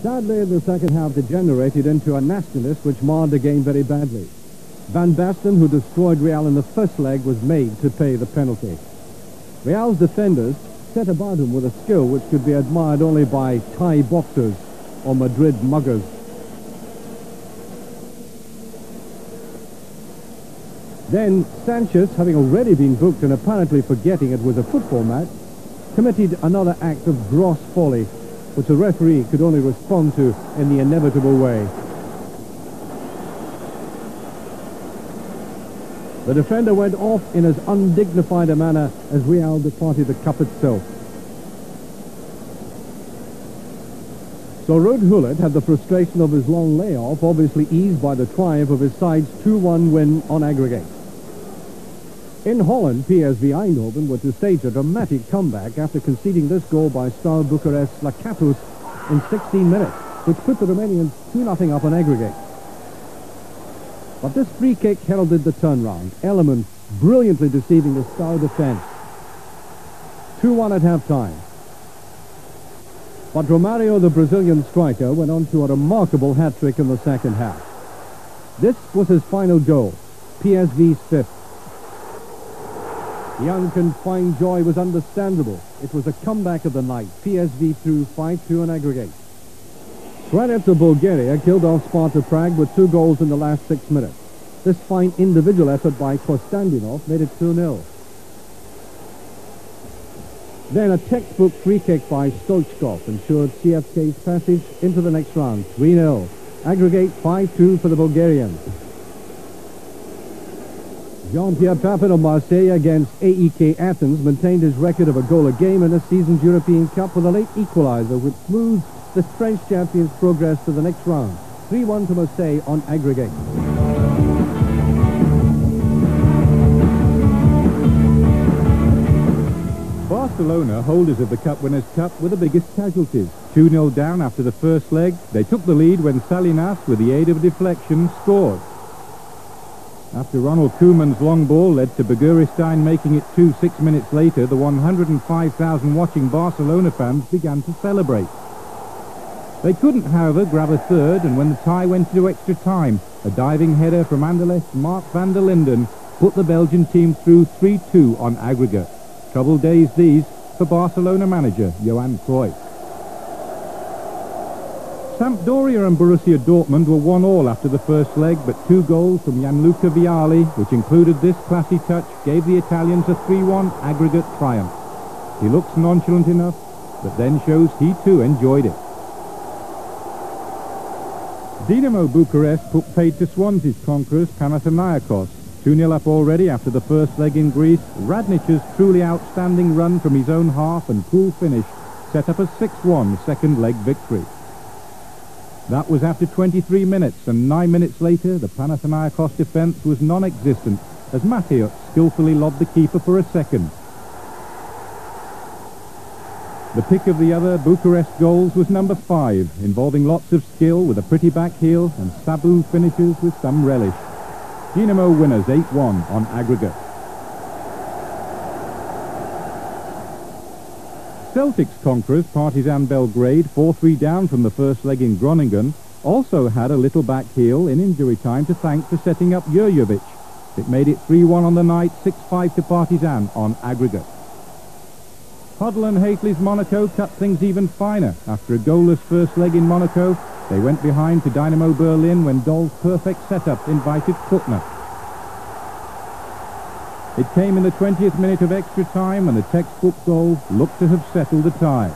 Sadly, the second half degenerated into a nastiness which marred the game very badly. Van Basten, who destroyed Real in the first leg, was made to pay the penalty. Real's defenders set about him with a skill which could be admired only by Thai boxers or Madrid muggers. Then Sanchez, having already been booked and apparently forgetting it was a football match, committed another act of gross folly, which the referee could only respond to in the inevitable way. The defender went off in as undignified a manner as Real departed the cup itself. So Ruud Gullit had the frustration of his long layoff obviously eased by the triumph of his side's 2-1 win on aggregate. In Holland, PSV Eindhoven were to stage a dramatic comeback after conceding this goal by Steua Bucharest's Lakatos in 16 minutes, which put the Romanians 2-0 up on aggregate. But this free kick heralded the turnaround, Ellerman brilliantly deceiving the Steaua defense. 2-1 at half-time. But Romario, the Brazilian striker, went on to a remarkable hat-trick in the second half. This was his final goal, PSV's fifth. The unconfined joy was understandable. It was a comeback of the night. PSV threw 5-2 on aggregate. Credits of Bulgaria killed off Sparta Prague with 2 goals in the last 6 minutes. This fine individual effort by Kostandinov made it 2-0. Then a textbook free kick by Stoichkov ensured CFK's passage into the next round, 3-0. Aggregate 5-2 for the Bulgarians. Jean-Pierre Papin of Marseille against AEK Athens maintained his record of a goal a game in this season's European Cup with a late equaliser, which moves the French champions' progress to the next round. 3-1 to Marseille on aggregate. Barcelona, holders of the Cup Winners' Cup, were the biggest casualties. 2-0 down after the first leg. They took the lead when Salinas, with the aid of a deflection, scored. After Ronald Koeman's long ball led to Bucharest making it 2 6 minutes later, the 105,000 watching Barcelona fans began to celebrate. They couldn't, however, grab a third, and when the tie went into extra time, a diving header from Anderlecht's Mark van der Linden put the Belgian team through 3-2 on aggregate. Troubled days these for Barcelona manager Johan Cruyff. Sampdoria and Borussia Dortmund were 1-1 after the first leg, but 2 goals from Gianluca Vialli, which included this classy touch, gave the Italians a 3-1 aggregate triumph. He looks nonchalant enough, but then shows he too enjoyed it. Dinamo Bucharest put paid to Swansea's conquerors Panathinaikos. 2-0 up already after the first leg in Greece. Radnic's truly outstanding run from his own half and cool finish set up a 6-1 second leg victory. That was after 23 minutes, and 9 minutes later the Panathinaikos defence was non-existent as Mateusz skillfully lobbed the keeper for a second. The pick of the other Bucharest goals was number 5, involving lots of skill with a pretty back heel, and Sabu finishes with some relish. Dinamo winners 8-1 on aggregate. Celtic's conquerors, Partizan Belgrade, 4-3 down from the first leg in Groningen, also had a little back heel in injury time to thank for setting up Jurjevic. It made it 3-1 on the night, 6-5 to Partizan on aggregate. Huddle and Hateley's Monaco cut things even finer. After a goalless first leg in Monaco, they went behind to Dynamo Berlin when Doll's perfect setup invited Kuttner. It came in the 20th minute of extra time, and the textbook goal looked to have settled the tie.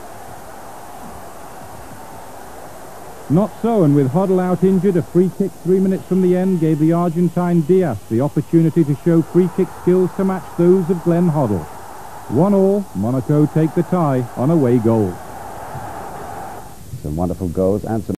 Not so, and with Huddle out injured, a free kick 3 minutes from the end gave the Argentine Diaz the opportunity to show free kick skills to match those of Glenn Huddle. 1-1, Monaco take the tie on away goals. Some wonderful goals and some